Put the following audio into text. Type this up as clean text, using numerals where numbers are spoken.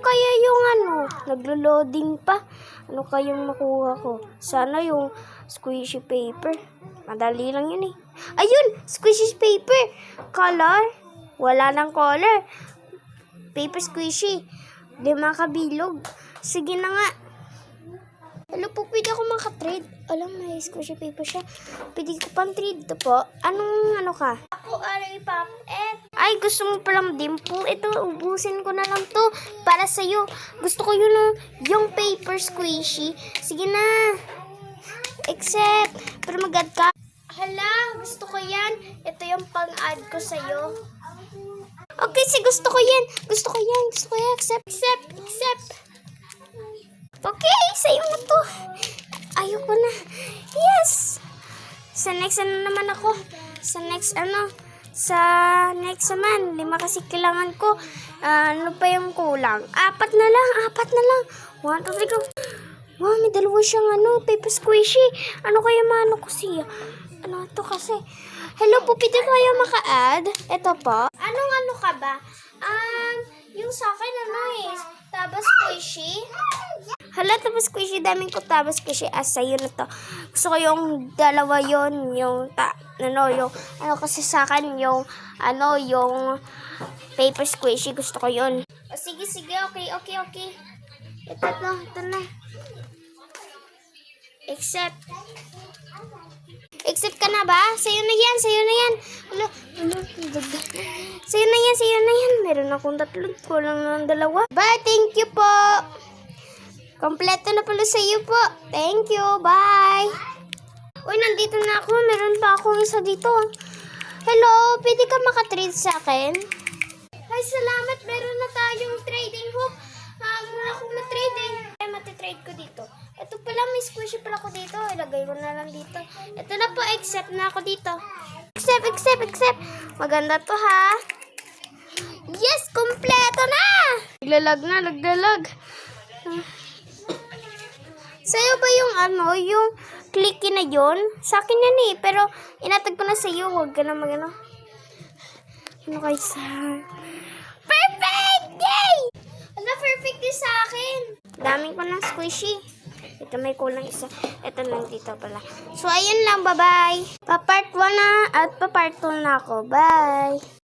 kaya yung naglo-loading pa? Ano kayang makuha ko? Sana yung squishy paper. Madali lang yun eh. Ayun! Squishy paper! Color? Wala nang color. Paper squishy. 5 kabilog. Sige na nga. Hello po, pwede ako makatrade. Alam, may squishy paper siya. Pwede ko pang trade to po. Anong ka? Ako, Pop. Ay, gusto mo palang dimple? Ito, ubusin ko na lang to. Para sa'yo. Gusto ko yun yung paper squishy. Sige na. Except, pero mag-add ka. Hala, gusto ko yan. Ito yung pang-add ko sa'yo. Okay, gusto ko yan. Gusto ko yan. Accept. Okay, sa'yo mo to. Ayoko na. Yes! Sa next naman ako? Sa next naman. 5 kasi kailangan ko. Ano pa yung kulang? 4 na lang. 1, 2, 3, go. Wow, may 2 siyang paper squishy. Ano kaya maano ko siya? Ano to kasi? Hello po, pwede kayo maka-add? Ito po. Anong ka ba? Yung sa akin tabas squishy. Hala, tabas squishy. Daming ko tabas squishy. Sa'yo na to. Gusto ko yung 2 yon, yung kasi sa akin yung paper squishy. Gusto ko yun. Sige. Okay. Ito na. Accept ka na ba? Sa'yo na yan. Hala. Sa'yo na yan. Meron akong 3. Kulang ng 2. Bye, thank you po. Kompleto na pala sa'yo po. Thank you, bye. Uy, nandito na ako. Meron pa akong isa dito. Hello, pwede ka makatrade sa akin? Ay, salamat. Meron na tayong trading hook. Muna akong na-trade eh. Ay, matitrade ko dito. Ito pala, may squishy pala ko dito. Ilagay ko na lang dito. Ito na po, accept na ako dito. Accept. Maganda to ha. Yes, kompleto na! Naglalag. Sa'yo ba yung yung clicky na yun? Sa akin yan eh. Pero, inatag ko na sa'yo. Huwag ka na Ano kayo sa... Perfect! Yay! Perfect din sa akin. Daming ko ng squishy. Ito may kulang isa. Ito lang dito pala. So, ayun lang. Bye-bye. Pa-part 1 na at pa-part 2 na ako. Bye!